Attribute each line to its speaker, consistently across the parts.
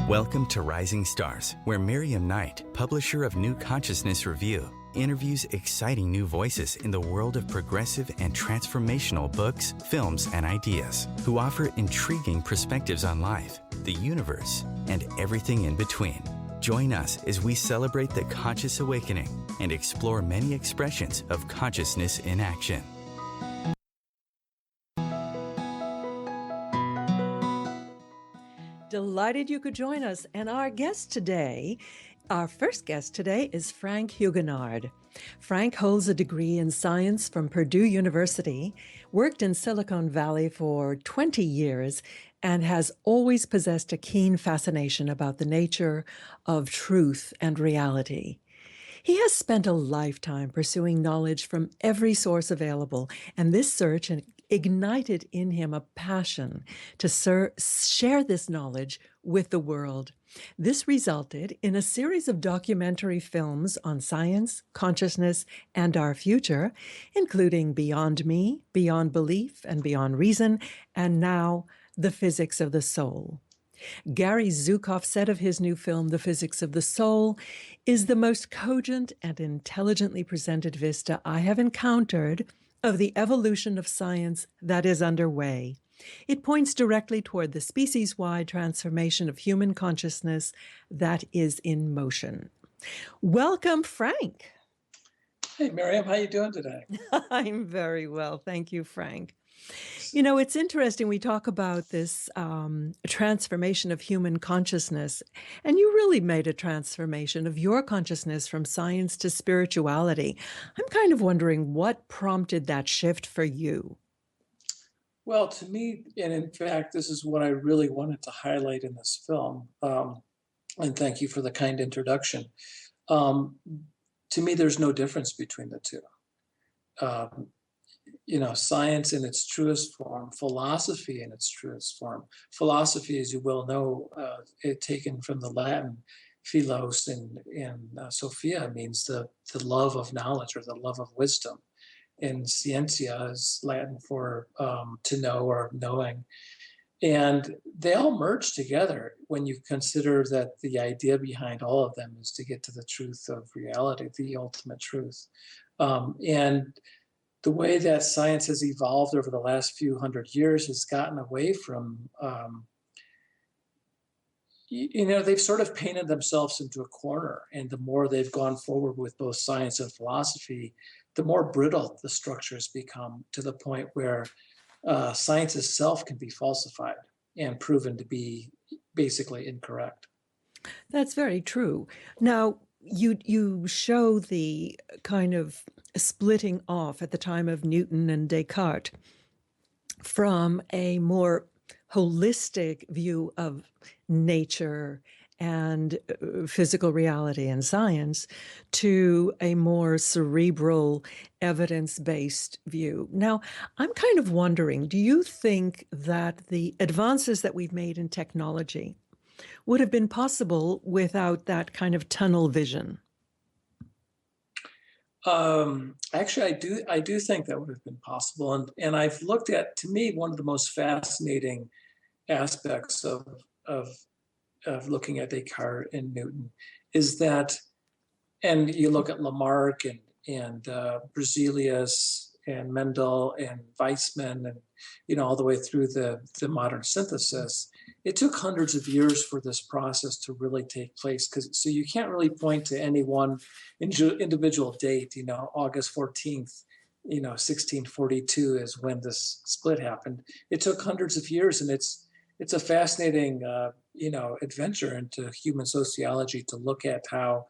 Speaker 1: Welcome to Rising Stars, where Miriam Knight, publisher of New Consciousness Review, interviews exciting new voices in the world of progressive and transformational books, films, and ideas, who offer intriguing perspectives on life, the universe, and everything in between. Join us as we celebrate the conscious awakening and explore many expressions of consciousness in action.
Speaker 2: Delighted you could join us. And our first guest today is Frank Huguenard. Frank holds a degree in science from Purdue University, worked in Silicon Valley for 20 years, and has always possessed a keen fascination about the nature of truth and reality. He has spent a lifetime pursuing knowledge from every source available, and this search ignited in him a passion to share this knowledge with the world. This resulted in a series of documentary films on science, consciousness, and our future, including Beyond Me, Beyond Belief, and Beyond Reason, and now The Physics of the Soul. Gary Zukav said of his new film, The Physics of the Soul, is the most cogent and intelligently presented vista I have encountered of the evolution of science that is underway. It points directly toward the species-wide transformation of human consciousness that is in motion. Welcome, Frank.
Speaker 3: Hey, Miriam, how you doing today?
Speaker 2: I'm very well. Thank you, Frank. You know, it's interesting. We talk about this transformation of human consciousness, and you really made a transformation of your consciousness from science to spirituality. I'm kind of wondering what prompted that shift for you.
Speaker 3: Well, to me, and in fact, this is what I really wanted to highlight in this film, and thank you for the kind introduction. To me, there's no difference between the two. Science in its truest form, philosophy in its truest form. Philosophy, as you well know, taken from the Latin philos and Sophia, means the love of knowledge or the love of wisdom. And scientia is Latin for to know or knowing. And they all merge together when you consider that the idea behind all of them is to get to the truth of reality, the ultimate truth. And the way that science has evolved over the last few hundred years has gotten away from, they've sort of painted themselves into a corner. And the more they've gone forward with both science and philosophy, the more brittle the structures become, to the point where science itself can be falsified and proven to be basically incorrect.
Speaker 2: That's very true. Now, you show the kind of splitting off at the time of Newton and Descartes from a more holistic view of nature and physical reality and science to a more cerebral, evidence-based view. Now, I'm kind of wondering, do you think that the advances that we've made in technology would have been possible without that kind of tunnel vision?
Speaker 3: Actually, I do think that would have been possible. And I've looked at, to me, one of the most fascinating aspects of looking at Descartes and Newton is that, and you look at Lamarck and Berzelius and Mendel and Weizmann and, all the way through the modern synthesis, it took hundreds of years for this process to really take place. So you can't really point to any one individual date, August 14th, 1642 is when this split happened. It took hundreds of years, and it's a fascinating, adventure into human sociology to look at how,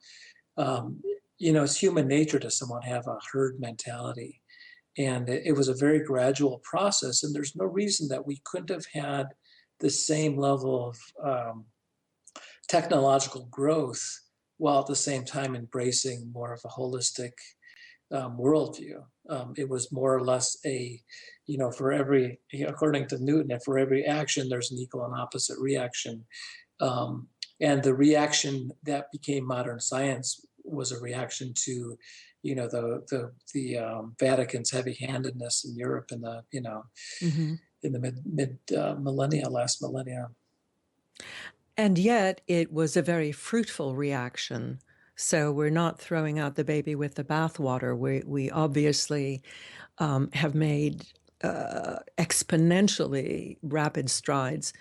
Speaker 3: it's human nature to somewhat have a herd mentality. And it was a very gradual process, and there's no reason that we couldn't have had the same level of technological growth while at the same time embracing more of a holistic worldview. It was more or less for every, according to Newton, for every action, there's an equal and opposite reaction. And the reaction that became modern science was a reaction to, the Vatican's heavy-handedness in Europe in the, in the mid millennia, last millennia.
Speaker 2: And yet it was a very fruitful reaction. So we're not throwing out the baby with the bathwater. We obviously have made exponentially rapid strides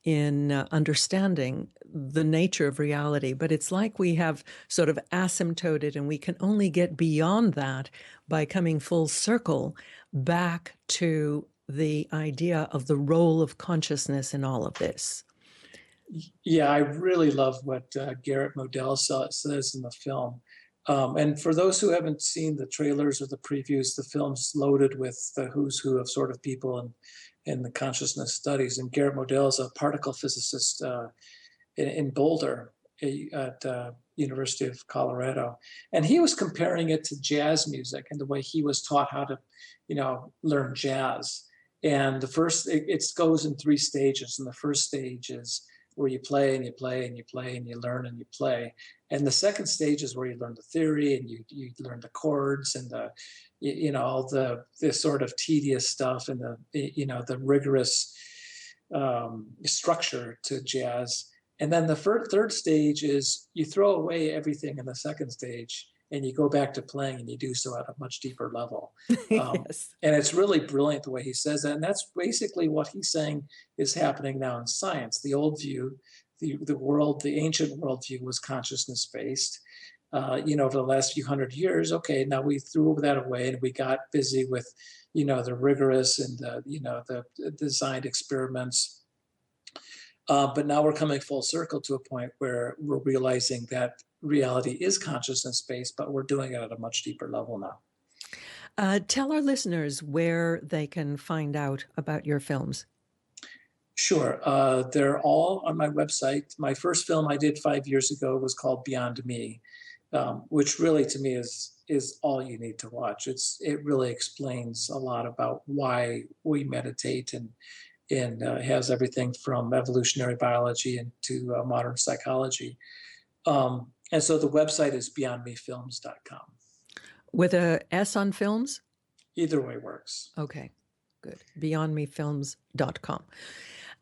Speaker 2: in understanding the nature of reality. But it's like we have sort of asymptoted, and we can only get beyond that by coming full circle back to the idea of the role of consciousness in all of this.
Speaker 3: Yeah, I really love what Garrett Modell says in the film. And for those who haven't seen the trailers or the previews, the film's loaded with the who's who of sort of people in the consciousness studies. And Garrett Modell is a particle physicist in Boulder at University of Colorado. And he was comparing it to jazz music and the way he was taught how to, learn jazz. And it goes in three stages. And the first stage is where you play and you play and you play and you learn and you play. And the second stage is where you learn the theory and you learn the chords and all the sort of tedious stuff and the rigorous structure to jazz. And then the third stage is you throw away everything in the second stage and you go back to playing, and you do so at a much deeper level.
Speaker 2: Yes.
Speaker 3: And it's really brilliant the way he says that. And that's basically what he's saying is happening now in science. The old view, the ancient worldview was consciousness-based. Over the last few hundred years, okay, now we threw that away and we got busy with, the rigorous and, the designed experiments. But now we're coming full circle to a point where we're realizing that reality is consciousness-based, but we're doing it at a much deeper level now.
Speaker 2: Tell our listeners where they can find out about your films.
Speaker 3: Sure. They're all on my website. My first film I did 5 years ago was called Beyond Me, which really to me is all you need to watch. It really explains a lot about why we meditate and has everything from evolutionary biology into modern psychology. And so the website is beyondmefilms.com.
Speaker 2: With a S on films?
Speaker 3: Either way works.
Speaker 2: Okay, good. Beyondmefilms.com.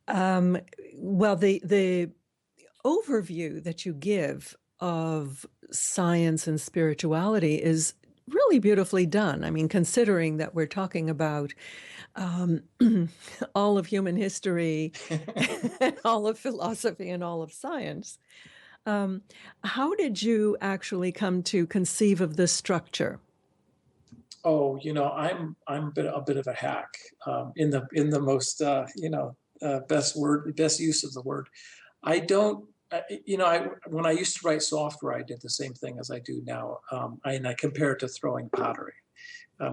Speaker 2: Well, the overview that you give of science and spirituality is really beautifully done. I mean, considering that we're talking about all of human history, and all of philosophy, and all of science. How did you actually come to conceive of this structure?
Speaker 3: Oh, I'm a bit of a hack in the most best use of the word. I don't. When I used to write software, I did the same thing as I do now. I compare it to throwing pottery,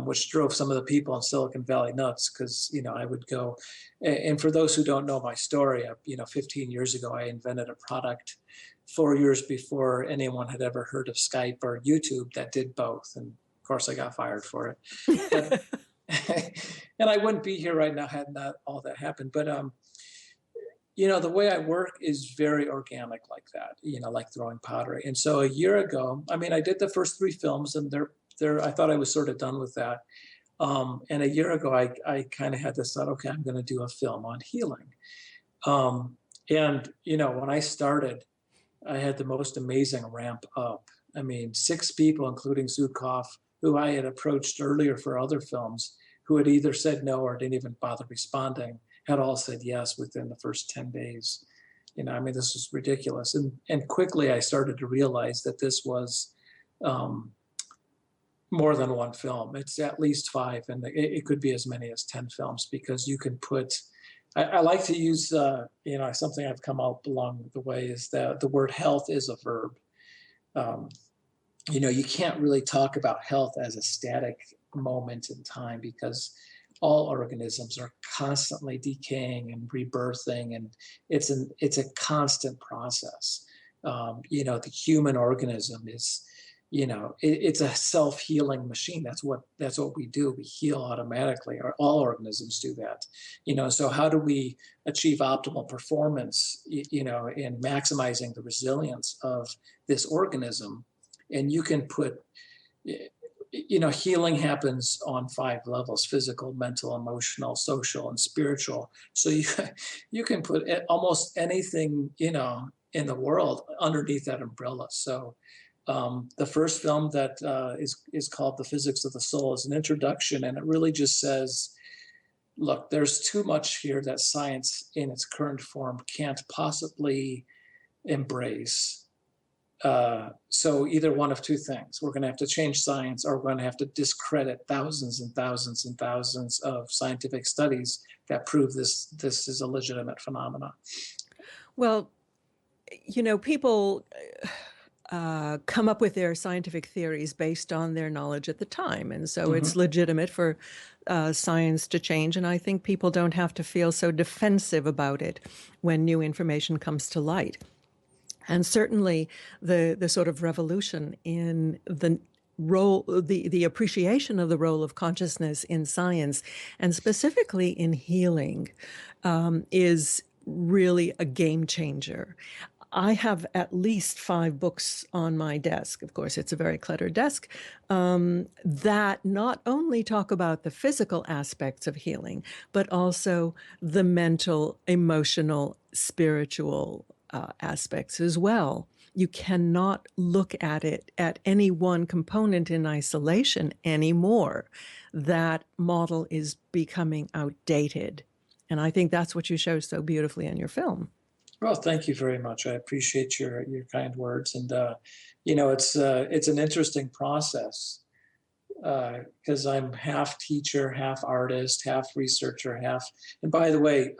Speaker 3: which drove some of the people in Silicon Valley nuts because, I would go. And for those who don't know my story, 15 years ago, I invented a product 4 years before anyone had ever heard of Skype or YouTube that did both. And of course, I got fired for it. But, and I wouldn't be here right now had not all that happened. But the way I work is very organic like that, like throwing pottery. And so a year ago, I did the first 3 films and I thought I was sort of done with that. And a year ago, I kind of had this thought, okay, I'm going to do a film on healing. When I started, I had the most amazing ramp up. 6 people, including Zukov, who I had approached earlier for other films, who had either said no or didn't even bother responding, had all said yes within the first 10 days. This was ridiculous. And quickly I started to realize that this was more than one film. It's at least 5, and it could be as many as 10 films because you can put, I like to use, something I've come up along the way is that the word health is a verb. You can't really talk about health as a static moment in time because all organisms are constantly decaying and rebirthing, and it's a constant process. The human organism is, it's a self-healing machine. That's what we do. We heal automatically. All organisms do that. So how do we achieve optimal performance, in maximizing the resilience of this organism? And you can put healing happens on 5 levels: physical, mental, emotional, social, and spiritual. So you can put almost anything, in the world underneath that umbrella. So the first film that is called The Physics of the Soul is an introduction, and it really just says, look, there's too much here that science in its current form can't possibly embrace. So either one of two things: we're going to have to change science, or we're going to have to discredit thousands and thousands and thousands of scientific studies that prove this is a legitimate phenomenon.
Speaker 2: Well, people come up with their scientific theories based on their knowledge at the time. And so it's legitimate for science to change. And I think people don't have to feel so defensive about it when new information comes to light. And certainly the sort of revolution in the role, the appreciation of the role of consciousness in science, and specifically in healing, is really a game changer. I have at least 5 books on my desk. Of course, it's a very cluttered desk, that not only talk about the physical aspects of healing, but also the mental, emotional, spiritual aspects as well. You cannot look at it at any one component in isolation anymore. That model is becoming outdated. And I think that's what you show so beautifully in your film.
Speaker 3: Well, thank you very much. I appreciate your kind words. And, it's an interesting process because I'm half teacher, half artist, half researcher, and by the way,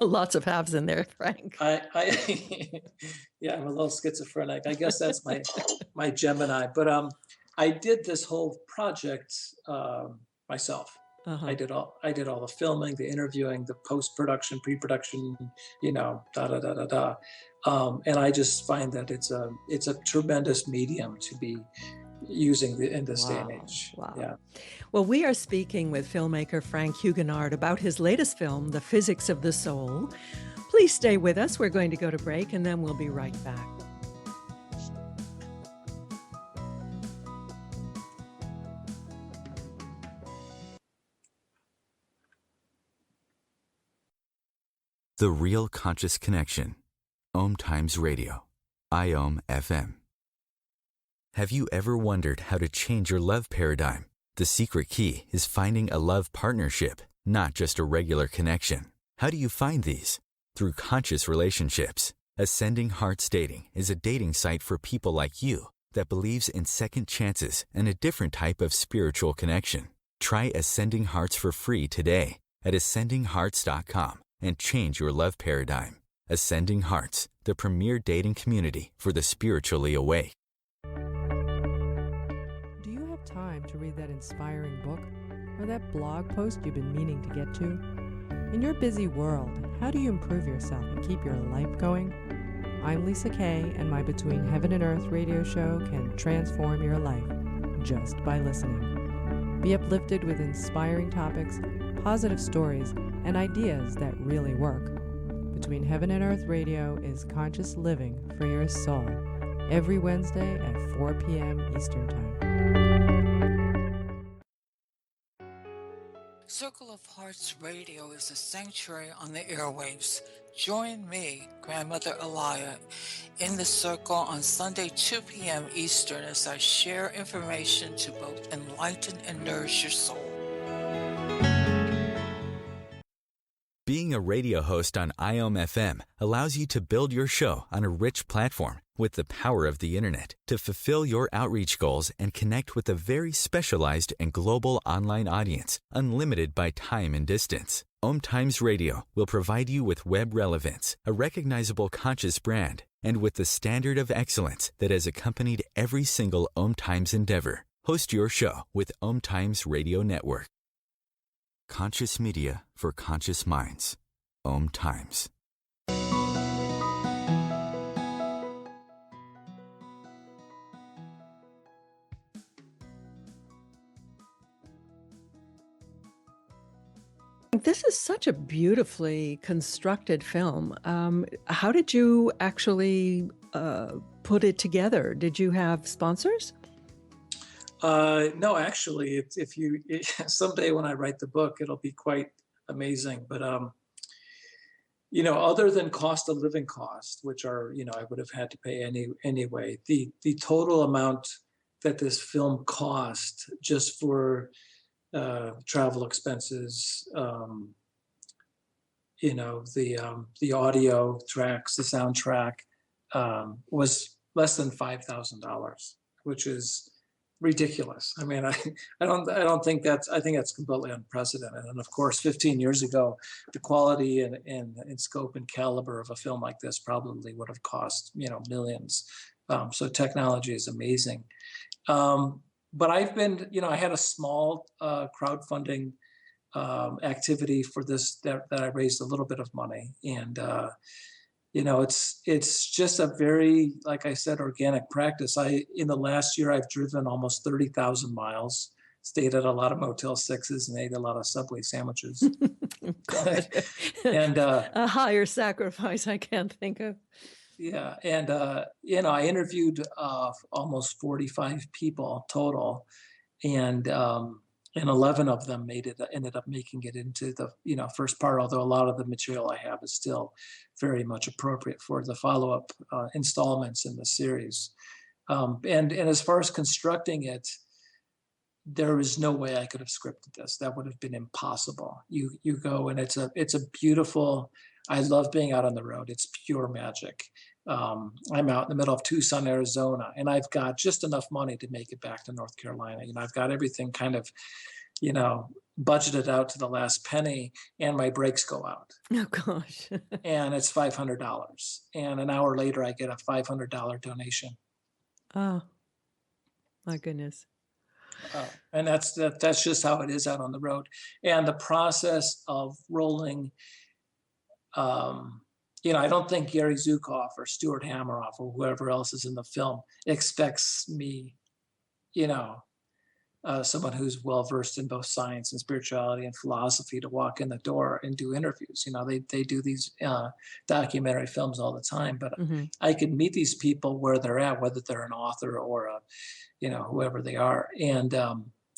Speaker 2: lots of halves in there, Frank.
Speaker 3: I yeah, I'm a little schizophrenic. I guess that's my Gemini, but I did this whole project myself. I did all the filming, the interviewing, the post-production, pre-production, da da da da da. And I just find that it's a tremendous medium to be using in this day and age.
Speaker 2: Wow.
Speaker 3: Yeah.
Speaker 2: Well, we are speaking with filmmaker Frank Huguenard about his latest film, The Physics of the Soul. Please stay with us. We're going to go to break, and then we'll be right back.
Speaker 1: The Real Conscious Connection. Om Times Radio. IOM FM. Have you ever wondered how to change your love paradigm? The secret key is finding a love partnership, not just a regular connection. How do you find these? Through conscious relationships. Ascending Hearts Dating is a dating site for people like you that believes in second chances and a different type of spiritual connection. Try Ascending Hearts for free today at ascendinghearts.com and change your love paradigm. Ascending Hearts, the premier dating community for the spiritually awake.
Speaker 4: Do you have time to read that inspiring book or that blog post you've been meaning to get to? In your busy world, how do you improve yourself and keep your life going? I'm Lisa Kay, and my Between Heaven and Earth radio show can transform your life just by listening. Be uplifted with inspiring topics, positive stories, and ideas that really work. Between Heaven and Earth Radio is conscious living for your soul, every Wednesday at 4 p.m. Eastern Time.
Speaker 5: Circle of Hearts Radio is a sanctuary on the airwaves. Join me, Grandmother Elia, in the circle on Sunday, 2 p.m. Eastern as I share information to both enlighten and nourish your soul.
Speaker 1: Being a radio host on IOM FM allows you to build your show on a rich platform with the power of the internet to fulfill your outreach goals and connect with a very specialized and global online audience, unlimited by time and distance. Om Times Radio will provide you with web relevance, a recognizable conscious brand, and with the standard of excellence that has accompanied every single Om Times endeavor. Host your show with Om Times Radio Network. Conscious media for conscious minds. Om Times.
Speaker 2: This is such a beautifully constructed film. How did you actually put it together? Did you have sponsors?
Speaker 3: No, actually, if you someday when I write the book, it'll be quite amazing. But other than cost of living cost, which are I would have had to pay anyway, the total amount that this film cost just for travel expenses, the audio tracks, the soundtrack, was less than $5,000, which is ridiculous. I mean, I don't think I think that's completely unprecedented. And of course, 15 years ago, the quality and scope and caliber of a film like this probably would have cost, millions. So technology is amazing. But I've been, I had a small crowdfunding activity for this that I raised a little bit of money. And, it's just a very, like I said, organic practice. In the last year, I've driven almost 30,000 miles, stayed at a lot of Motel 6s and ate a lot of Subway sandwiches.
Speaker 2: God.
Speaker 3: And
Speaker 2: a higher sacrifice I can't think of.
Speaker 3: yeah. And, I interviewed almost 45 people total. And 11 of them ended up making it into the first part, although a lot of the material I have is still very much appropriate for the follow-up installments in the series. And as far as constructing it, there is no way I could have scripted this. That would have been impossible. You go, and it's a beautiful. I love being out on the road. It's pure magic. I'm out in the middle of Tucson, Arizona, and I've got just enough money to make it back to North Carolina. I've got everything kind of, budgeted out to the last penny, and my brakes go out.
Speaker 2: Oh, gosh.
Speaker 3: And it's $500. And an hour later, I get a $500 donation.
Speaker 2: Oh, my goodness.
Speaker 3: And that's just how it is out on the road. And the process of rolling, I don't think Gary Zukav or Stuart Hameroff or whoever else is in the film expects me, someone who's well-versed in both science and spirituality and philosophy to walk in the door and do interviews. They do these documentary films all the time, but I can meet these people where they're at, whether they're an author or whoever they are. And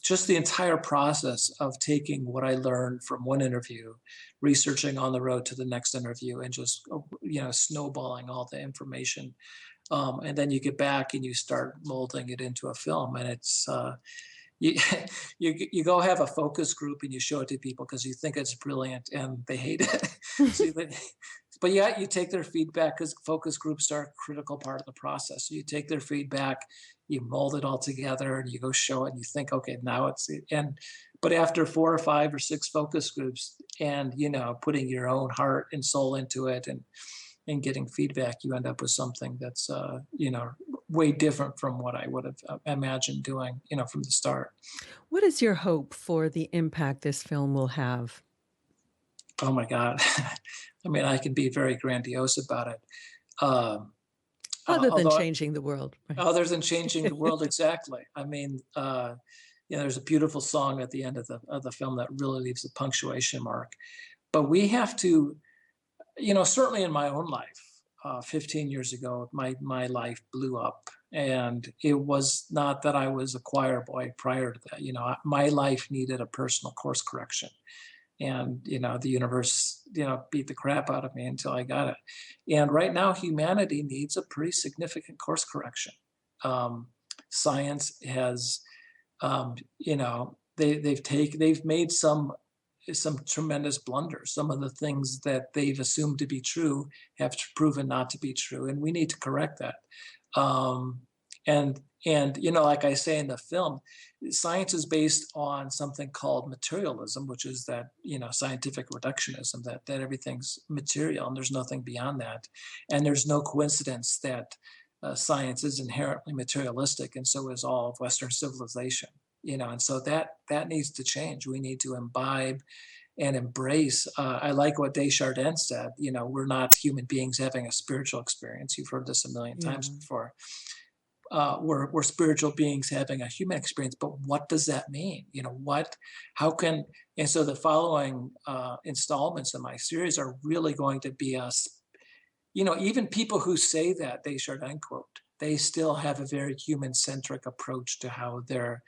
Speaker 3: just the entire process of taking what I learned from one interview, researching on the road to the next interview, and just, snowballing all the information. And then you get back and you start molding it into a film. And it's, you go have a focus group and you show it to people because you think it's brilliant and they hate it. But yeah, you take their feedback because focus groups are a critical part of the process. So you take their feedback, you mold it all together, and you go show it, and you think, okay, now it's it. But after 4 or 5 or 6 focus groups, and putting your own heart and soul into it, and getting feedback, you end up with something that's way different from what I would have imagined doing, from the start.
Speaker 2: What is your hope for the impact this film will have?
Speaker 3: Oh my God. I mean, I can be very grandiose about it.
Speaker 2: Other than changing the world. Right?
Speaker 3: Other than changing the world, exactly. I mean, there's a beautiful song at the end of the film that really leaves a punctuation mark. But we have to, certainly in my own life, 15 years ago, my life blew up. And it was not that I was a choir boy prior to that. My life needed a personal course correction. And, the universe, beat the crap out of me until I got it. And right now, humanity needs a pretty significant course correction. Science has, they've made some tremendous blunders. Some of the things that they've assumed to be true have proven not to be true. And we need to correct that. And like I say in the film, science is based on something called materialism, which is that, scientific reductionism, that everything's material and there's nothing beyond that. And there's no coincidence that science is inherently materialistic, and so is all of Western civilization, and so that needs to change. We need to imbibe and embrace. I like what Desjardins said, we're not human beings having a spiritual experience. You've heard this a million times before. We're spiritual beings having a human experience, but what does that mean? And so the following installments in my series are really going to be us, even people who say that Desjardins quote, they still have a very human-centric approach to how they're,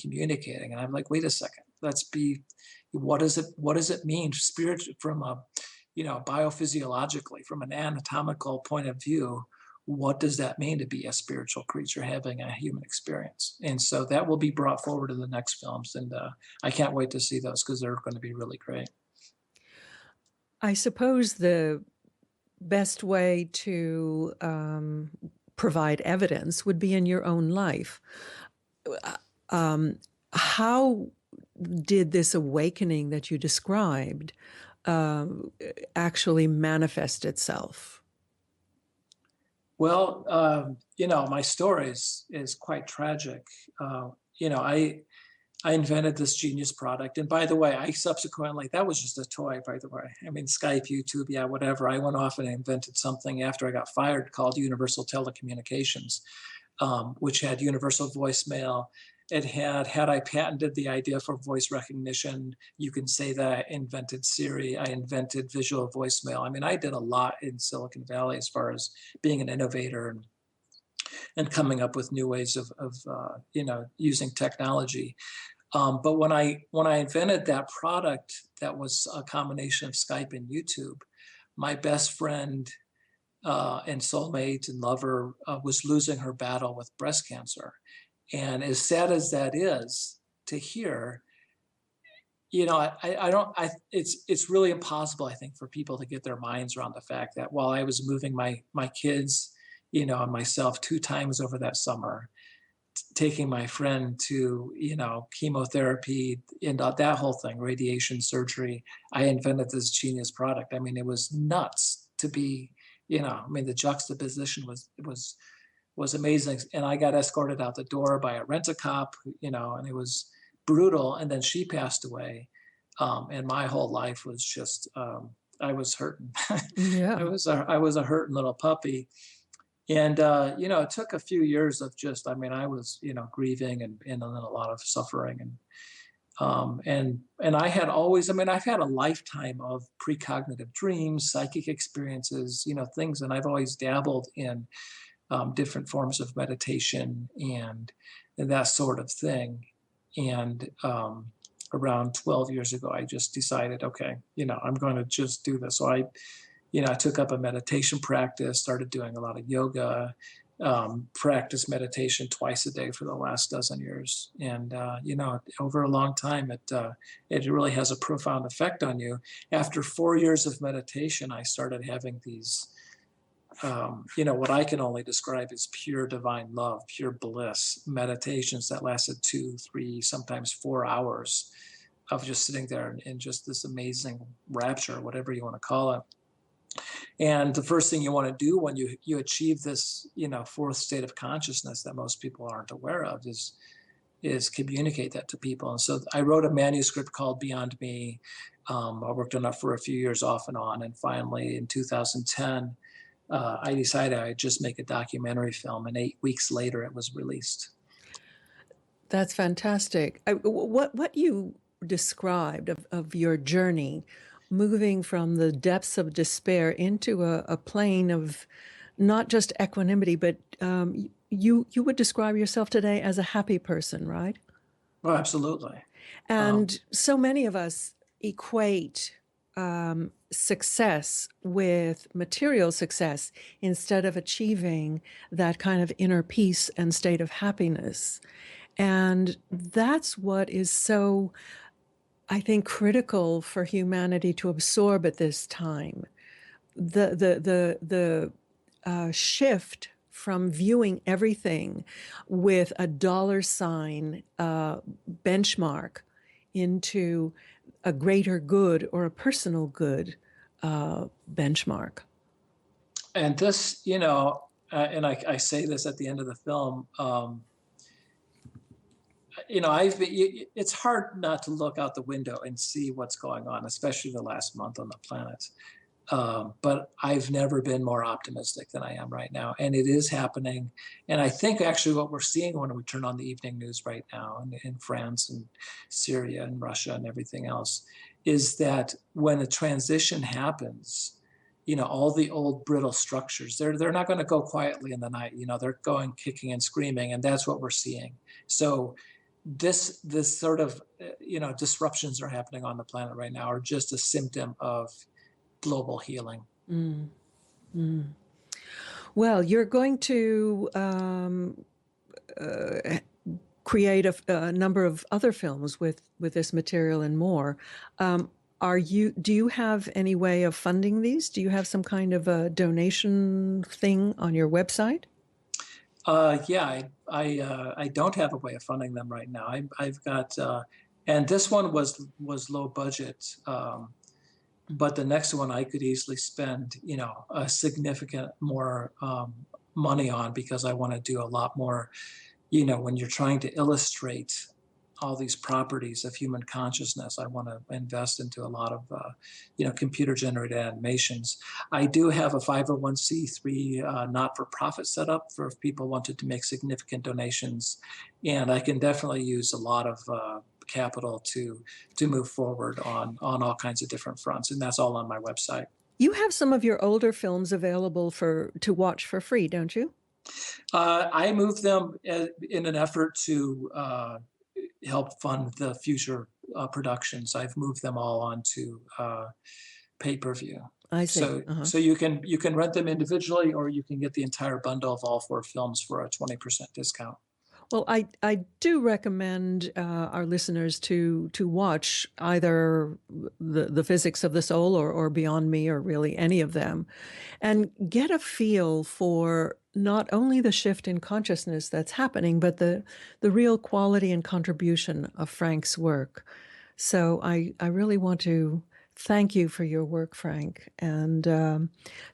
Speaker 3: communicating. And I'm like, wait a second, what does it mean spirit from a, biophysiologically, from an anatomical point of view? What does that mean to be a spiritual creature having a human experience? And so that will be brought forward in the next films. And I can't wait to see those because they're going to be really great.
Speaker 2: I suppose the best way to provide evidence would be in your own life. How did this awakening that you described actually manifest itself?
Speaker 3: Well, my story is quite tragic. I invented this genius product. And by the way, I subsequently, that was just a toy, by the way. I mean, Skype, YouTube, yeah, whatever. I went off and invented something after I got fired called Universal Telecommunications, which had universal voicemail. It had I patented the idea for voice recognition, you can say that I invented Siri, I invented visual voicemail. I mean, I did a lot in Silicon Valley as far as being an innovator and coming up with new ways of using technology. But when I invented that product, that was a combination of Skype and YouTube, my best friend and soulmate and lover was losing her battle with breast cancer. And as sad as that is to hear, it's really impossible, I think, for people to get their minds around the fact that while I was moving my kids, and myself 2 times over that summer, taking my friend to, chemotherapy and that whole thing, radiation, surgery, I invented this genius product. I mean, it was nuts to be, the juxtaposition was amazing. And I got escorted out the door by a rent-a-cop, and it was brutal. And then she passed away. And my whole life was just, I was hurting.
Speaker 2: Yeah.
Speaker 3: I was a hurting little puppy. And, it took a few years of just, I was, grieving and in a lot of suffering. And I had always, I've had a lifetime of precognitive dreams, psychic experiences, things, and I've always dabbled in different forms of meditation and that sort of thing. And around 12 years ago, I just decided, okay, I'm going to just do this. So I took up a meditation practice, started doing a lot of yoga, practiced meditation twice a day for the last dozen years. And, over a long time, it really has a profound effect on you. After 4 years of meditation, I started having these, what I can only describe as pure divine love, pure bliss, meditations that lasted 2, 3, sometimes 4 hours of just sitting there in just this amazing rapture, whatever you want to call it. And the first thing you want to do when you achieve this, fourth state of consciousness that most people aren't aware of is communicate that to people. And so I wrote a manuscript called Beyond Me. I worked on it for a few years off and on. And finally, in 2010, I decided I'd just make a documentary film. And 8 weeks later, it was released.
Speaker 2: That's fantastic. What you described of your journey, moving from the depths of despair into a plane of not just equanimity, but you would describe yourself today as a happy person, right?
Speaker 3: Oh, absolutely.
Speaker 2: And so many of us equate success with material success instead of achieving that kind of inner peace and state of happiness. And that's what is so, I think, critical for humanity to absorb at this time. The shift from viewing everything with a dollar sign benchmark into a greater good or a personal good benchmark.
Speaker 3: And this, and I say this at the end of the film, it's hard not to look out the window and see what's going on, especially the last month on the planet. But I've never been more optimistic than I am right now. And it is happening. And I think actually what we're seeing when we turn on the evening news right now in France and Syria and Russia and everything else is that when a transition happens, all the old brittle structures. They're not going to go quietly in the night. They're going kicking and screaming, and that's what we're seeing. So this sort of disruptions that are happening on the planet right now are just a symptom of global healing.
Speaker 2: Mm. Mm. Well, you're going to create a number of other films with this material and more. Do you have any way of funding these? Do you have some kind of a donation thing on your website?
Speaker 3: Yeah, I don't have a way of funding them right now. I've got, and this one was low budget, but the next one I could easily spend, a significant more money on, because I want to do a lot more. When you're trying to illustrate all these properties of human consciousness, I want to invest into a lot of, computer generated animations. I do have a 501c3 not-for-profit set up for if people wanted to make significant donations. And I can definitely use a lot of capital to move forward on all kinds of different fronts. And that's all on my website.
Speaker 2: You have some of your older films available to watch for free, don't you?
Speaker 3: I moved them in an effort to help fund the future productions. I've moved them all onto pay-per-view.
Speaker 2: I see.
Speaker 3: So you can rent them individually, or you can get the entire bundle of all 4 films for a 20% discount.
Speaker 2: Well, I do recommend our listeners to watch either the Physics of the Soul or Beyond Me, or really any of them, and get a feel for not only the shift in consciousness that's happening, but the real quality and contribution of Frank's work. So I really want to thank you for your work, Frank, and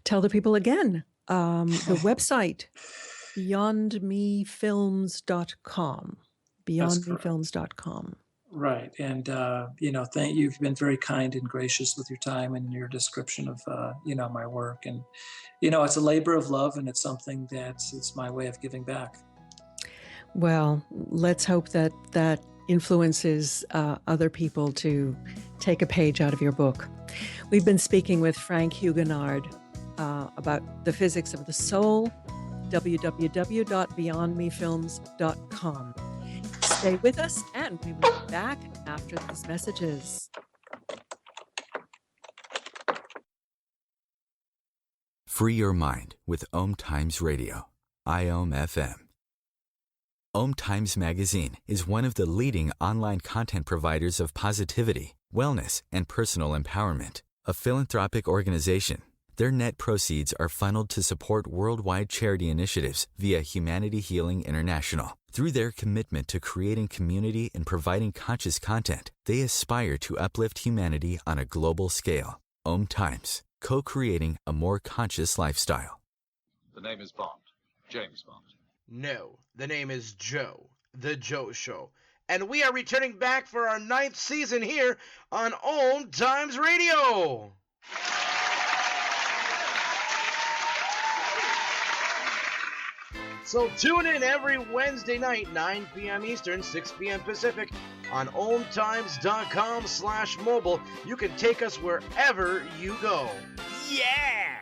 Speaker 2: tell the people again the website. beyondmefilms.com. beyondmefilms.com.
Speaker 3: Right. And, you've been very kind and gracious with your time and your description of, my work. And, it's a labor of love, and it's something it's my way of giving back.
Speaker 2: Well, let's hope that influences other people to take a page out of your book. We've been speaking with Frank Huguenard about the physics of the soul, www.beyondmefilms.com. Stay with us, and we will be back after these messages.
Speaker 1: Free your mind with Om Times Radio, IOM FM. Om Times Magazine is one of the leading online content providers of positivity, wellness, and personal empowerment. A philanthropic organization, their net proceeds are funneled to support worldwide charity initiatives via Humanity Healing International. Through their commitment to creating community and providing conscious content, they aspire to uplift humanity on a global scale. Om Times, co-creating a more conscious lifestyle.
Speaker 6: The name is Bond. James Bond.
Speaker 7: No, the name is Joe. The Joe Show. And we are returning back for our 9th season here on Om Times Radio. So tune in every Wednesday night, 9 p.m. Eastern, 6 p.m. Pacific, on omtimes.com/mobile. You can take us wherever you go. Yeah!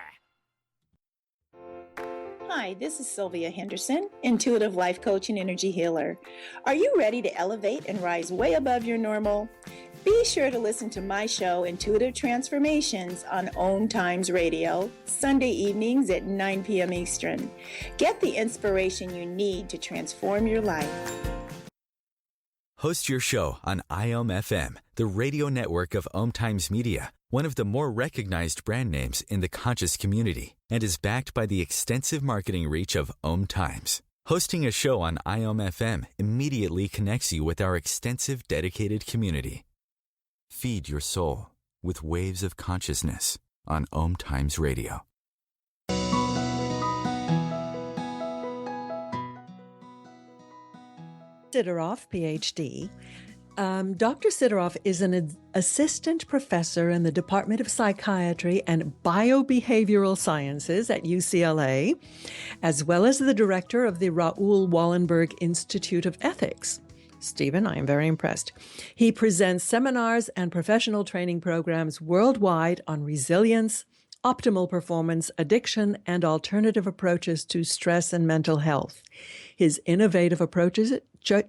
Speaker 8: Hi, this is Sylvia Henderson, intuitive life coach and energy healer. Are you ready to elevate and rise way above your normal? Be sure to listen to my show, Intuitive Transformations, on Om Times Radio, Sunday evenings at 9 p.m. Eastern. Get the inspiration you need to transform your life.
Speaker 1: Host your show on IOM FM, the radio network of Om Times Media, one of the more recognized brand names in the conscious community, and is backed by the extensive marketing reach of Om Times. Hosting a show on IOM FM immediately connects you with our extensive dedicated community. Feed your soul with waves of consciousness on Om Times Radio.
Speaker 2: Sideroff, PhD. Dr. Sideroff is an assistant professor in the Department of Psychiatry and Biobehavioral Sciences at UCLA, as well as the director of the Raoul Wallenberg Institute of Ethics. Stephen, I am very impressed. He presents seminars and professional training programs worldwide on resilience, optimal performance, addiction, and alternative approaches to stress and mental health. His innovative approaches to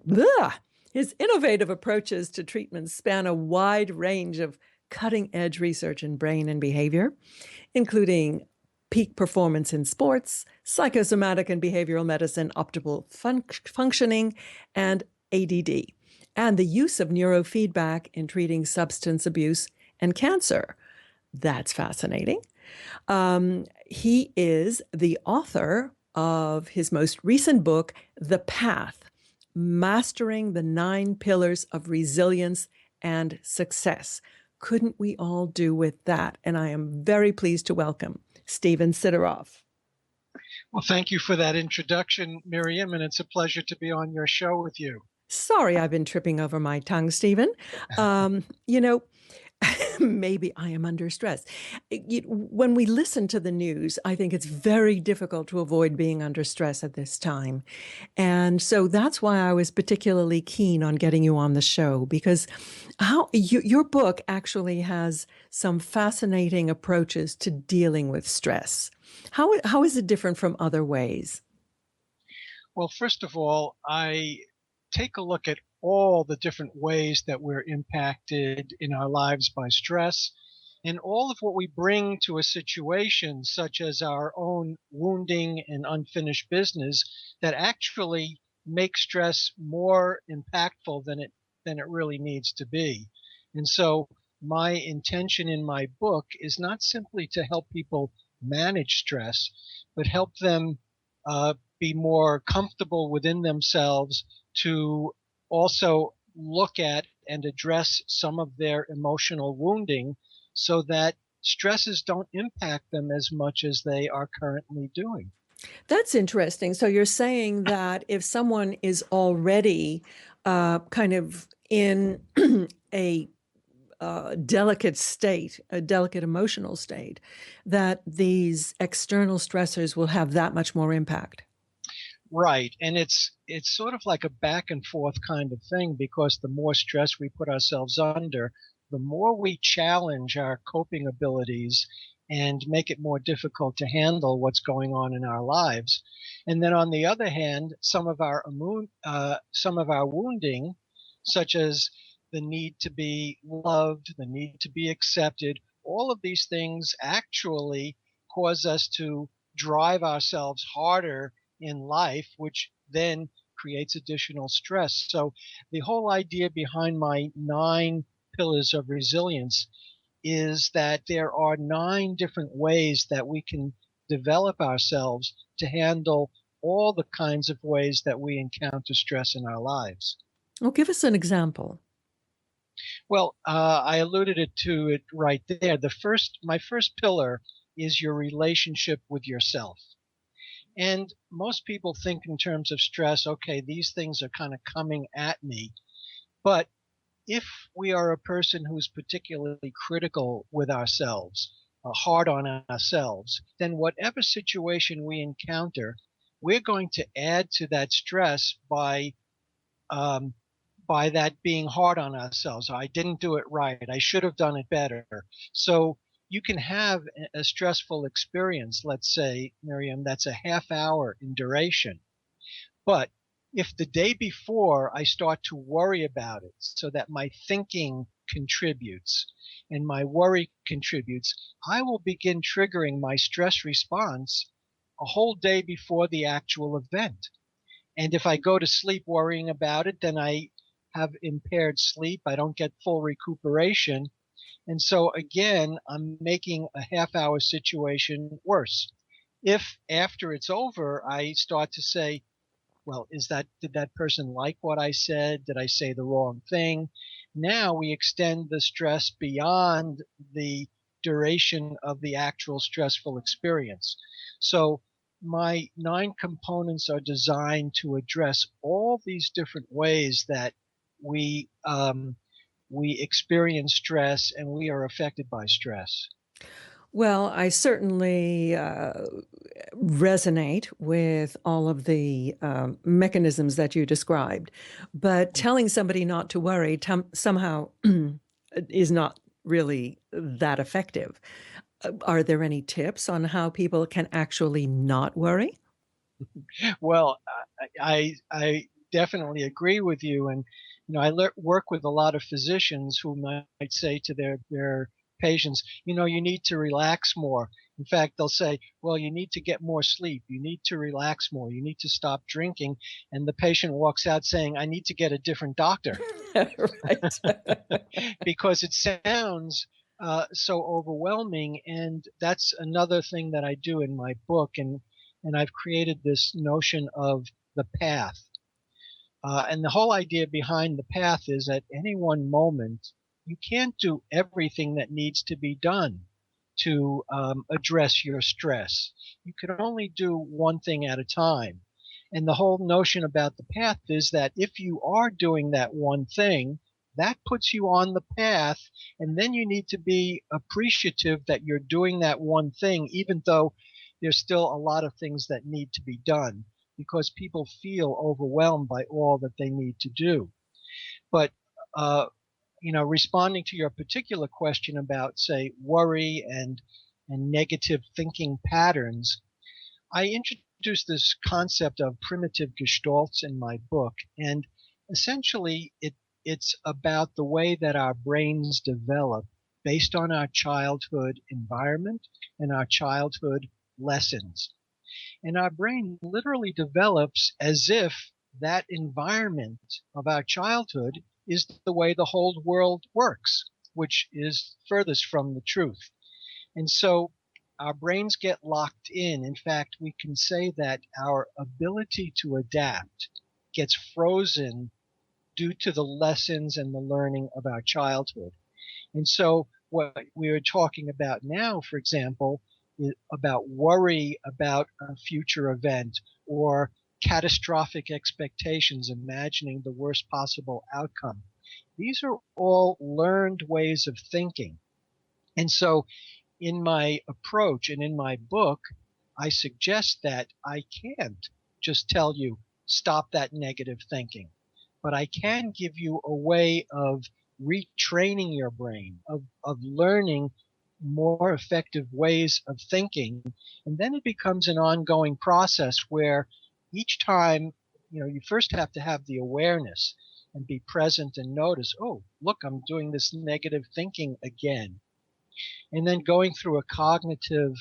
Speaker 2: treatment span a wide range of cutting-edge research in brain and behavior, including peak performance in sports, psychosomatic and behavioral medicine, optimal functioning, and ADD, and the use of neurofeedback in treating substance abuse and cancer. That's fascinating. He is the author of his most recent book, The Path, Mastering the 9 Pillars of Resilience and Success. Couldn't we all do with that? And I am very pleased to welcome Stephen Sideroff.
Speaker 9: Well, thank you for that introduction, Miriam, and it's a pleasure to be on your show with you.
Speaker 2: Sorry, I've been tripping over my tongue, Stephen. Maybe I am under stress. When we listen to the news, I think it's very difficult to avoid being under stress at this time. And so that's why I was particularly keen on getting you on the show, because your book actually has some fascinating approaches to dealing with stress. How is it different from other ways?
Speaker 9: Well, first of all, I take a look at all the different ways that we're impacted in our lives by stress, and all of what we bring to a situation, such as our own wounding and unfinished business, that actually make stress more impactful than it really needs to be. And so my intention in my book is not simply to help people manage stress, but help them be more comfortable within themselves, to also look at and address some of their emotional wounding so that stresses don't impact them as much as they are currently doing.
Speaker 2: That's interesting. So you're saying that if someone is already kind of in a delicate state, a delicate emotional state, that these external stressors will have that much more impact.
Speaker 9: Right. And it's sort of like a back and forth kind of thing, because the more stress we put ourselves under, the more we challenge our coping abilities and make it more difficult to handle what's going on in our lives. And then on the other hand, some of our wounding, such as the need to be loved, the need to be accepted, all of these things actually cause us to drive ourselves harder in life, which then creates additional stress. So the whole idea behind my 9 pillars of resilience is that there are 9 different ways that we can develop ourselves to handle all the kinds of ways that we encounter stress in our lives.
Speaker 2: Well, give us an example.
Speaker 9: Well, I alluded to it right there. My first pillar is your relationship with yourself. And most people think in terms of stress, okay, these things are kind of coming at me. But if we are a person who's particularly critical with ourselves, hard on ourselves, then whatever situation we encounter, we're going to add to that stress by that being hard on ourselves. I didn't do it right. I should have done it better. So you can have a stressful experience, let's say, Miriam, that's a half hour in duration. But if the day before I start to worry about it, so that my thinking contributes and my worry contributes, I will begin triggering my stress response a whole day before the actual event. And if I go to sleep worrying about it, then I have impaired sleep. I don't get full recuperation. And so again, I'm making a half-hour situation worse. If after it's over, I start to say, well, did that person like what I said? Did I say the wrong thing? Now we extend the stress beyond the duration of the actual stressful experience. So my 9 components are designed to address all these different ways that we experience stress and we are affected by stress.
Speaker 2: Well, I certainly resonate with all of the mechanisms that you described, but telling somebody not to worry somehow is not really that effective. Are there any tips on how people can actually not worry?
Speaker 9: Well, I definitely agree with you, and I work with a lot of physicians who might say to their patients, you need to relax more. In fact, they'll say, well, you need to get more sleep, you need to relax more, you need to stop drinking, and the patient walks out saying, I need to get a different doctor.
Speaker 2: Right.
Speaker 9: Because it sounds so overwhelming. And that's another thing that I do in my book. And I've created this notion of the path. And the whole idea behind the path is at any one moment, you can't do everything that needs to be done to address your stress. You can only do one thing at a time. And the whole notion about the path is that if you are doing that one thing, that puts you on the path. And then you need to be appreciative that you're doing that one thing, even though there's still a lot of things that need to be done, because people feel overwhelmed by all that they need to do. But responding to your particular question about, say, worry and negative thinking patterns, I introduced this concept of primitive gestalts in my book, and essentially it's about the way that our brains develop based on our childhood environment and our childhood lessons. And our brain literally develops as if that environment of our childhood is the way the whole world works, which is furthest from the truth. And so our brains get locked in. In fact, we can say that our ability to adapt gets frozen due to the lessons and the learning of our childhood. And so what we are talking about now, for example, is about worry about a future event or catastrophic expectations, imagining the worst possible outcome. These are all learned ways of thinking. And so in my approach and in my book, I suggest that I can't just tell you, stop that negative thinking, but I can give you a way of retraining your brain, of learning more effective ways of thinking. And then it becomes an ongoing process where each time, you first have to have the awareness and be present and notice, oh, look, I'm doing this negative thinking again. And then going through a cognitive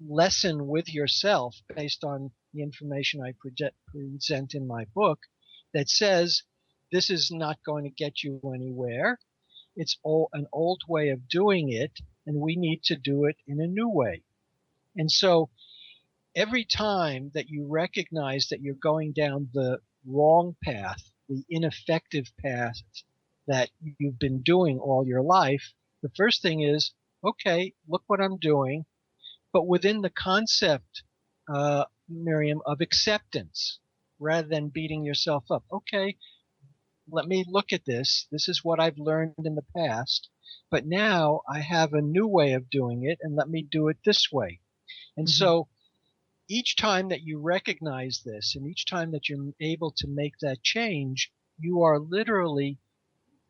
Speaker 9: lesson with yourself based on the information I present in my book that says this is not going to get you anywhere. It's an old way of doing it, and we need to do it in a new way. And so every time that you recognize that you're going down the wrong path, the ineffective path that you've been doing all your life, the first thing is, okay, look what I'm doing, but within the concept, Miriam, of acceptance, rather than beating yourself up. Okay, let me look at this. This is what I've learned in the past, but now I have a new way of doing it, and let me do it this way. And so each time that you recognize this, and each time that you're able to make that change, you are literally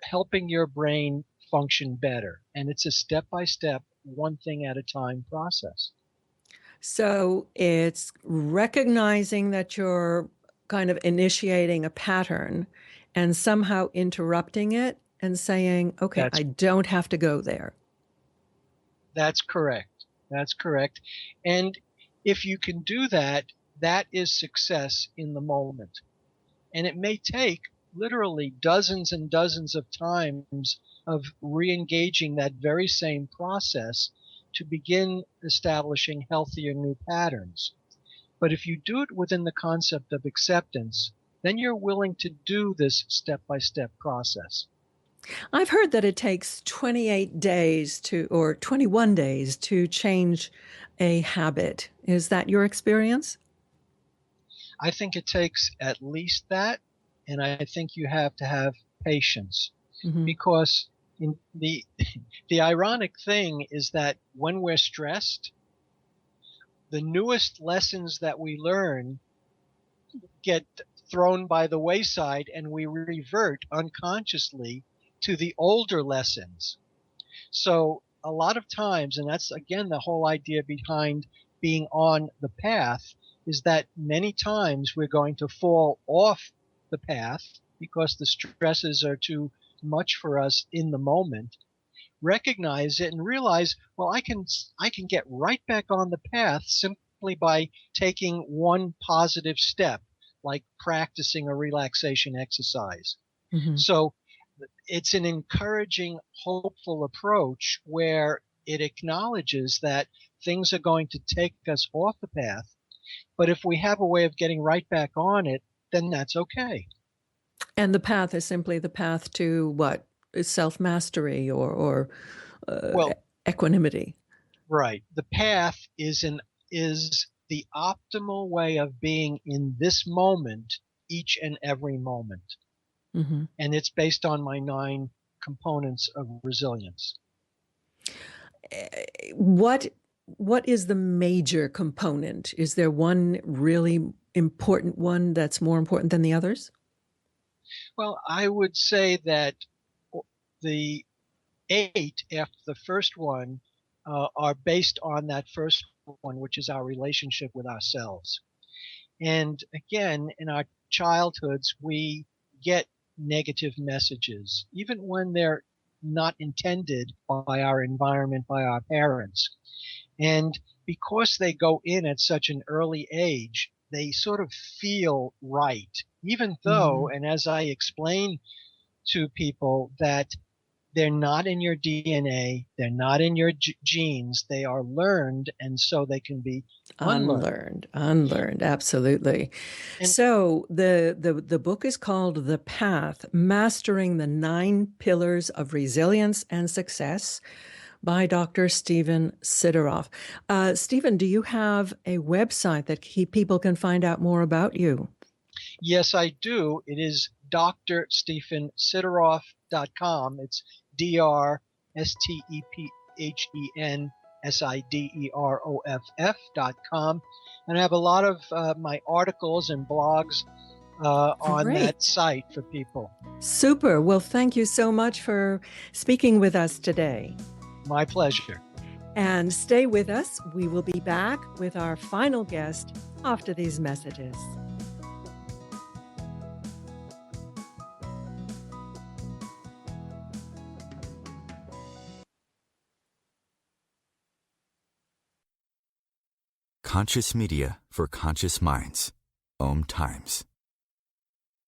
Speaker 9: helping your brain function better. And it's a step-by-step, one thing at a time process.
Speaker 2: So it's recognizing that you're kind of initiating a pattern and somehow interrupting it and saying, okay, I don't have to go there.
Speaker 9: That's correct. That's correct. And if you can do that, that is success in the moment. And it may take literally dozens and dozens of times of re-engaging that very same process to begin establishing healthier new patterns. But if you do it within the concept of acceptance, then you're willing to do this step-by-step process.
Speaker 2: I've heard that it takes 28 days or 21 days to change a habit. Is that your experience?
Speaker 9: I think it takes at least that, and I think you have to have patience, because the ironic thing is that when we're stressed, the newest lessons that we learn get thrown by the wayside, and we revert unconsciously to the older lessons. So a lot of times, and that's again the whole idea behind being on the path, is that many times we're going to fall off the path because the stresses are too much for us in the moment. Recognize it and realize, well, I can get right back on the path simply by taking one positive step, like practicing a relaxation exercise.
Speaker 2: Mhm.
Speaker 9: So it's an encouraging, hopeful approach where it acknowledges that things are going to take us off the path, but if we have a way of getting right back on it, then that's okay.
Speaker 2: And the path is simply the path to what? Self-mastery or
Speaker 9: Well,
Speaker 2: equanimity.
Speaker 9: right. The path is the optimal way of being in this moment, each and every moment.
Speaker 2: Hmm.
Speaker 9: And it's based on my 9 components of resilience.
Speaker 2: What is the major component? Is there one really important one that's more important than the others?
Speaker 9: Well, I would say that the 8 after the first one are based on that first one, which is our relationship with ourselves. And again, in our childhoods, we get negative messages, even when they're not intended by our environment, by our parents. And because they go in at such an early age, they sort of feel right, even though, and as I explain to people, that they're not in your DNA, they're not in your genes, they are learned, and so they can be unlearned.
Speaker 2: Unlearned, absolutely.
Speaker 9: And
Speaker 2: So the book is called The Path: Mastering the 9 Pillars of Resilience and Success by Dr. Stephen Sideroff. Stephen, do you have a website that people can find out more about you?
Speaker 9: yes, I do. It is drstephensideroff.com. It's drstephensideroff.com. And I have a lot of my articles and blogs on that site for people.
Speaker 2: Super. Well, thank you so much for speaking with us today.
Speaker 9: My pleasure.
Speaker 2: And stay with us. We will be back with our final guest after these messages.
Speaker 1: Conscious media for conscious minds. Times.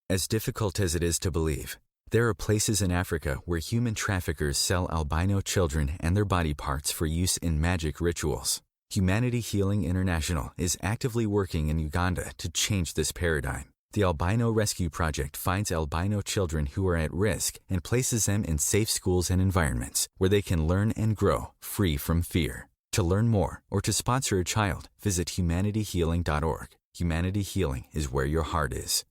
Speaker 1: As difficult as it is to believe, there are places in Africa where human traffickers sell albino children and their body parts for use in magic rituals. Humanity Healing International is actively working in Uganda to change this paradigm. The Albino Rescue Project finds albino children who are at risk and places them in safe schools and environments where they can learn and grow free from fear. To learn more or to sponsor a child, visit humanityhealing.org. Humanity Healing is where your heart is.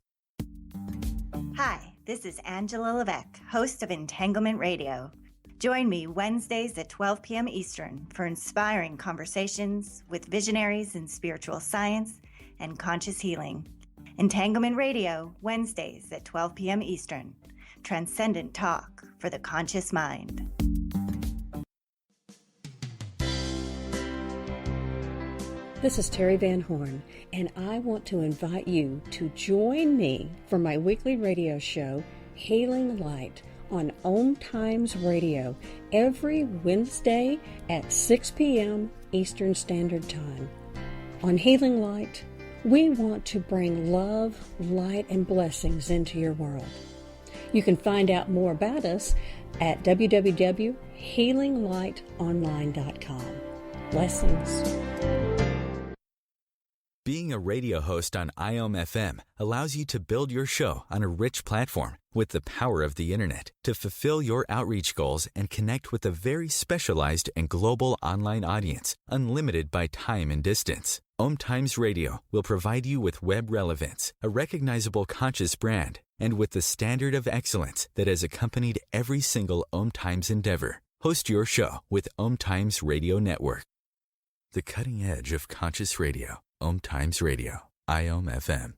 Speaker 10: Hi, this is Angela Levesque, host of Entanglement Radio. Join me Wednesdays at 12 p.m. Eastern for inspiring conversations with visionaries in spiritual science and conscious healing. Entanglement Radio, Wednesdays at 12 p.m. Eastern. Transcendent talk for the conscious mind.
Speaker 11: This is Terry Van Horn, and I want to invite you to join me for my weekly radio show, Healing Light, on Om Times Radio, every Wednesday at 6 p.m. Eastern Standard Time. On Healing Light, we want to bring love, light, and blessings into your world. You can find out more about us at www.healinglightonline.com. Blessings.
Speaker 1: Being a radio host on IOM FM allows you to build your show on a rich platform with the power of the internet to fulfill your outreach goals and connect with a very specialized and global online audience, unlimited by time and distance. Om Times Radio will provide you with web relevance, a recognizable conscious brand, and with the standard of excellence that has accompanied every single Om Times endeavor. Host your show with Om Times Radio Network. The cutting edge of conscious radio. Om Times Radio, IOM FM.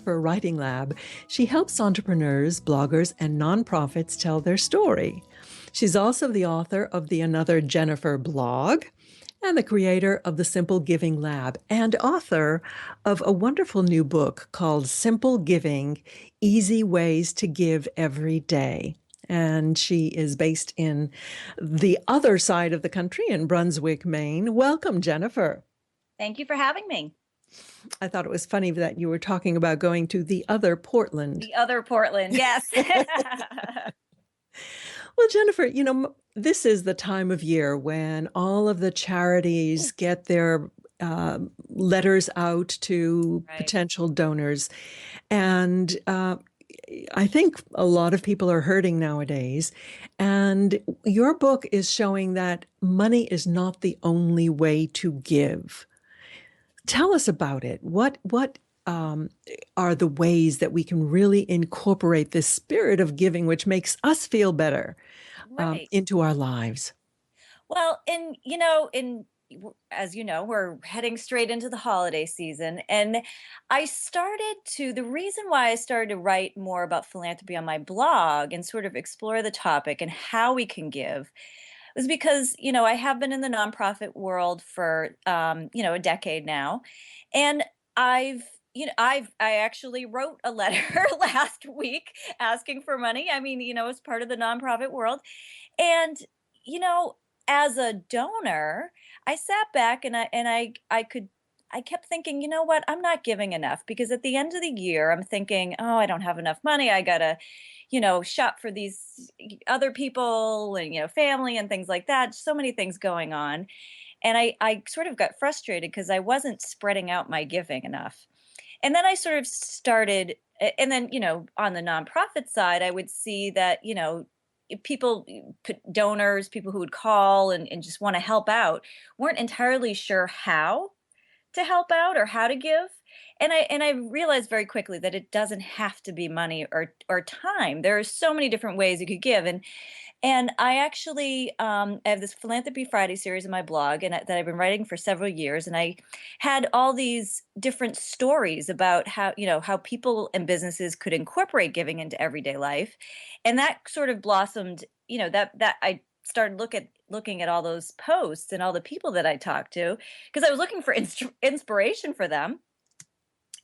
Speaker 2: for Writing Lab. She helps entrepreneurs, bloggers, and nonprofits tell their story. She's also the author of the Another Jennifer blog and the creator of the Simple Giving Lab and author of a wonderful new book called Simple Giving, Easy Ways to Give Every Day. And she is based in the other side of the country in Brunswick, Maine. Welcome, Jennifer.
Speaker 12: Thank you for having me.
Speaker 2: I thought it was funny that you were talking about going to the other Portland.
Speaker 12: The other Portland, yes.
Speaker 2: Well, Jennifer, this is the time of year when all of the charities get their letters out to potential donors. And I think a lot of people are hurting nowadays. And your book is showing that money is not the only way to give. Tell us about it. What are the ways that we can really incorporate this spirit of giving, which makes us feel better, into our lives?
Speaker 12: Well, as you know, we're heading straight into the holiday season. And the reason why I started to write more about philanthropy on my blog and sort of explore the topic and how we can give was because, I have been in the nonprofit world for, a decade now. And I actually wrote a letter last week asking for money. As part of the nonprofit world. And, as a donor, I sat back and I kept thinking, you know what, I'm not giving enough, because at the end of the year, I'm thinking, oh, I don't have enough money. I gotta, shop for these other people and, family and things like that. So many things going on. And I sort of got frustrated because I wasn't spreading out my giving enough. And then I sort of started, and then, on the nonprofit side, I would see that, people, donors, people who would call and just want to help out, weren't entirely sure how to help out or how to give. And I realized very quickly that it doesn't have to be money or time. There are so many different ways you could give. And I actually I have this Philanthropy Friday series in my blog that I've been writing for several years. And I had all these different stories about how people and businesses could incorporate giving into everyday life. And that sort of blossomed, that I started looking at all those posts and all the people that I talked to, because I was looking for inspiration for them.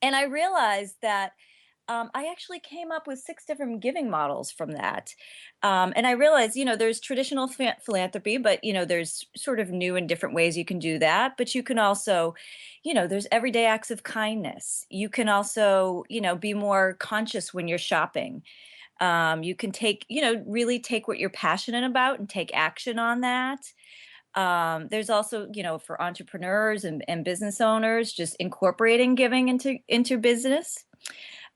Speaker 12: And I realized that I actually came up with 6 different giving models from that. And I realized, there's traditional philanthropy, but, there's sort of new and different ways you can do that. But you can also, there's everyday acts of kindness. You can also, be more conscious when you're shopping. You can really take what you're passionate about and take action on that. There's also, for entrepreneurs and business owners, just incorporating giving into business.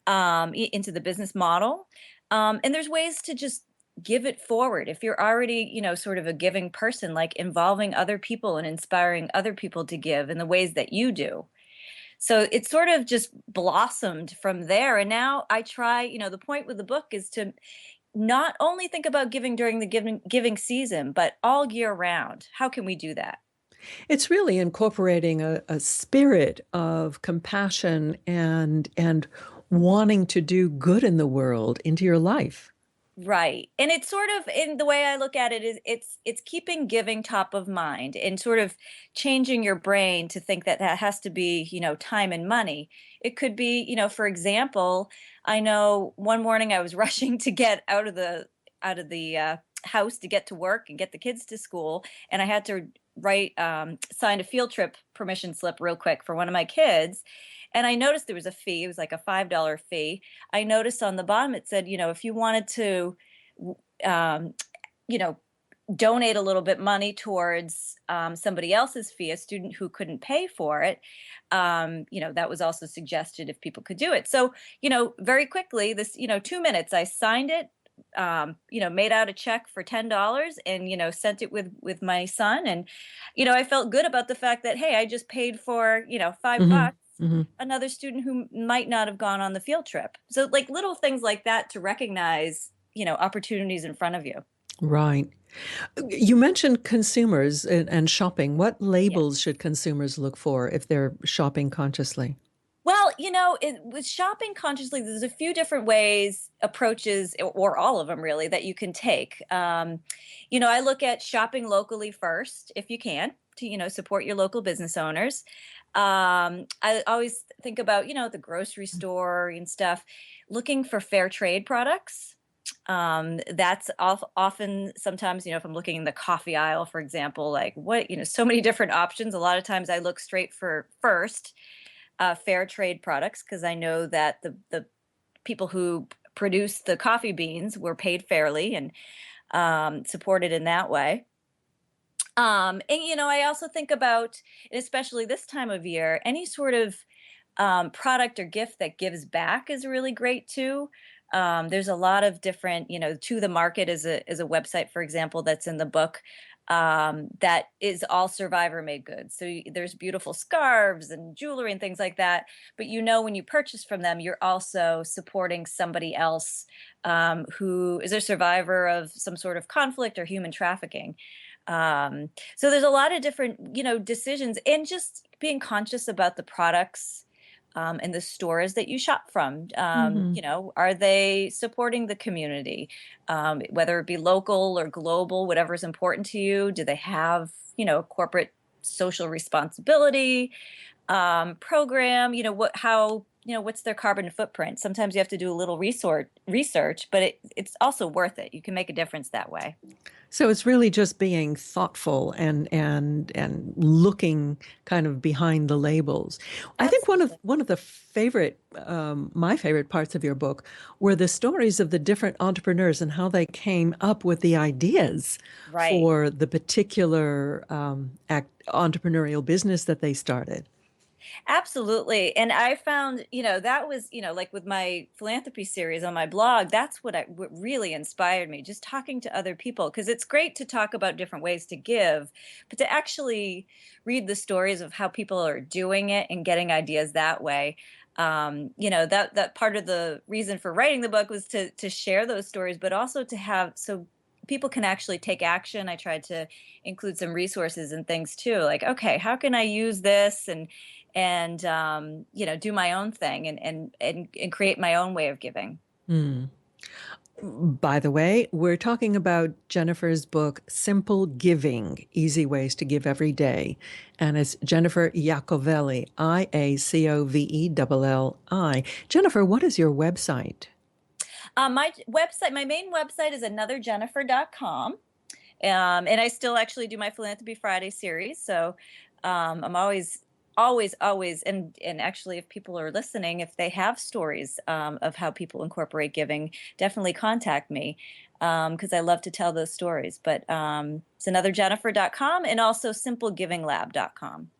Speaker 12: Into the business model. And there's ways to just give it forward. If you're already, sort of a giving person, like involving other people and inspiring other people to give in the ways that you do. So it sort of just blossomed from there. And now I try, the point with the book is to not only think about giving during the giving season, but all year round. How can we do that?
Speaker 2: It's really incorporating a spirit of compassion and wanting to do good in the world into your life.
Speaker 12: Right. And it's sort of, in the way I look at it, is it's keeping giving top of mind and sort of changing your brain to think that has to be, time and money. It could be, for example, I know one morning I was rushing to get out of the house to get to work and get the kids to school, and I had to sign a field trip permission slip real quick for one of my kids. And I noticed there was a fee. It was like a $5 fee. I noticed on the bottom it said, if you wanted to, donate a little bit money towards somebody else's fee, a student who couldn't pay for it, that was also suggested if people could do it. So, very quickly, this, 2 minutes, I signed it, made out a check for $10 and, sent it with my son. And, I felt good about the fact that, hey, I just paid for, $5. Mm-hmm. Another student who might not have gone on the field trip. So like little things like that to recognize, opportunities in front of you.
Speaker 2: Right. You mentioned consumers and shopping. What labels should consumers look for if they're shopping consciously?
Speaker 12: Well, with shopping consciously, there's a few different ways, approaches, or all of them really, that you can take. I look at shopping locally first, if you can, to, support your local business owners. I always think about, the grocery store and stuff, looking for fair trade products. That's often sometimes, if I'm looking in the coffee aisle, for example, like so many different options. A lot of times I look straight for first fair trade products, because I know that the people who produce the coffee beans were paid fairly and supported in that way. I also think about, and especially this time of year, any sort of product or gift that gives back is really great too. There's a lot of different, To the Market is a website, for example, that's in the book, that is all survivor made goods. So there's beautiful scarves and jewelry and things like that. But when you purchase from them, you're also supporting somebody else who is a survivor of some sort of conflict or human trafficking. So there's a lot of different, decisions, and just being conscious about the products and the stores that you shop from. Are they supporting the community, whether it be local or global, whatever's important to you? Do they have, corporate social responsibility program? What's their carbon footprint? Sometimes you have to do a little research, but it's also worth it. You can make a difference that way.
Speaker 2: So it's really just being thoughtful and looking kind of behind the labels. Absolutely. I think one of the my favorite parts of your book were the stories of the different entrepreneurs and how they came up with the ideas for the particular entrepreneurial business that they started.
Speaker 12: Absolutely. And I found, that was, like with my philanthropy series on my blog, that's what really inspired me, just talking to other people, because it's great to talk about different ways to give, but to actually read the stories of how people are doing it and getting ideas that way. That part of the reason for writing the book was to share those stories, but also to have, so people can actually take action. I tried to include some resources and things too, like, okay, how can I use this and do my own thing and create my own way of giving.
Speaker 2: By the way, we're talking about Jennifer's book, Simple Giving, Easy Ways to Give Every Day. And it's Jennifer Iacovelli, Iacovelli. Jennifer, what is your website?
Speaker 12: My main website is anotherjennifer.com. And I still actually do my Philanthropy Friday series. So I'm always, and actually, if people are listening, if they have stories of how people incorporate giving, definitely contact me, because I love to tell those stories. But it's anotherjennifer.com and also simplegivinglab.com.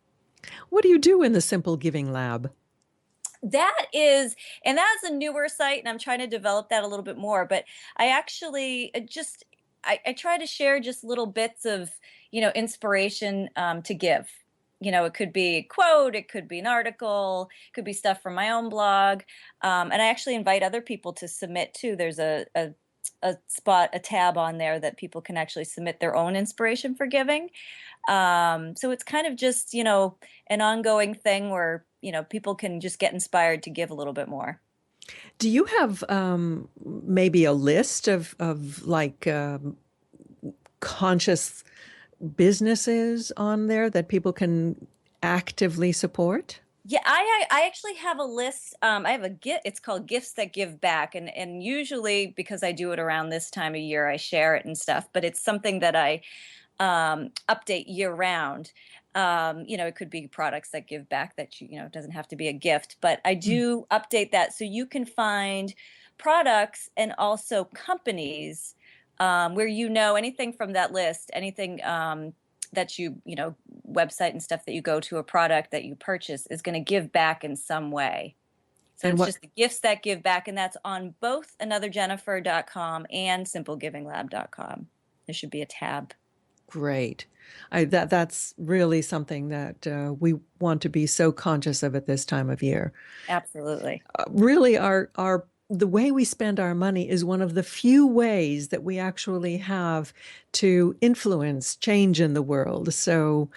Speaker 2: What do you do in the Simple Giving Lab?
Speaker 12: That's a newer site, and I'm trying to develop that a little bit more. But I actually I try to share just little bits of, inspiration to give. It could be a quote, it could be an article, it could be stuff from my own blog. And I actually invite other people to submit too. There's a tab on there that people can actually submit their own inspiration for giving. So it's kind of just, an ongoing thing where, people can just get inspired to give a little bit more.
Speaker 2: Do you have maybe a list of conscious businesses on there that people can actively support?
Speaker 12: Yeah, I actually have a list. I have it's called Gifts That Give Back. And usually, because I do it around this time of year, I share it and stuff, but it's something that I update year round. It could be products that give back that it doesn't have to be a gift, but I do update that so you can find products and also companies where anything from that list, anything that website and stuff that you go to, a product that you purchase is going to give back in some way. So it's just the Gifts That Give Back, and that's on both anotherjennifer.com and simplegivinglab.com. There should be a tab.
Speaker 2: Great. That's really something that we want to be so conscious of at this time of year.
Speaker 12: Absolutely.
Speaker 2: Really, our the way we spend our money is one of the few ways that we actually have to influence change in the world. So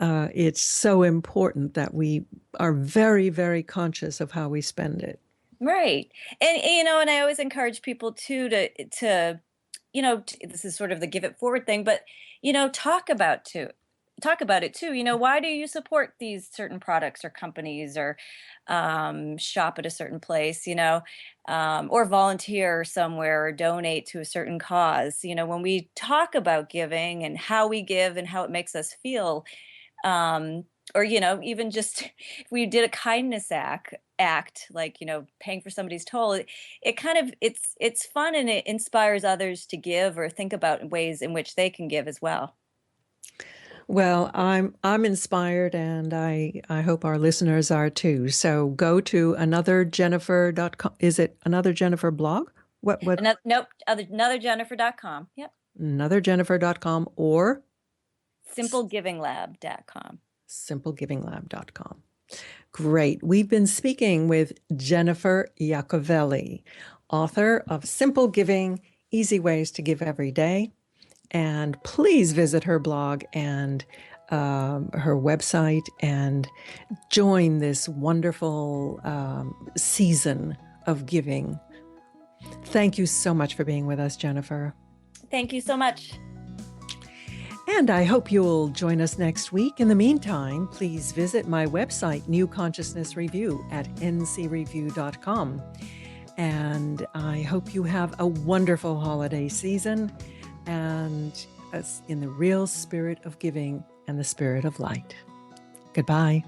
Speaker 2: it's so important that we are very, very conscious of how we spend it.
Speaker 12: Right. And I always encourage people too to this is sort of the give it forward thing, but talk about it too. Why do you support these certain products or companies, or shop at a certain place, or volunteer somewhere, or donate to a certain cause. When we talk about giving and how we give and how it makes us feel, or even just if we did a kindness act like paying for somebody's toll, it kind of it's fun, and it inspires others to give or think about ways in which they can give as well.
Speaker 2: Well, I'm inspired, and I hope our listeners are too. So go to anotherjennifer.com. Is it Another Jennifer blog? What?
Speaker 12: Nope, anotherjennifer.com. Yep.
Speaker 2: Anotherjennifer.com or
Speaker 12: simplegivinglab.com.
Speaker 2: simplegivinglab.com. Great. We've been speaking with Jennifer Iacovelli, author of Simple Giving, Easy Ways to Give Every Day. And please visit her blog and her website and join this wonderful season of giving. Thank you so much for being with us, Jennifer.
Speaker 12: Thank you so much.
Speaker 2: And I hope you'll join us next week. In the meantime, please visit my website, New Consciousness Review, at ncreview.com. And I hope you have a wonderful holiday season, and in the real spirit of giving and the spirit of light. Goodbye.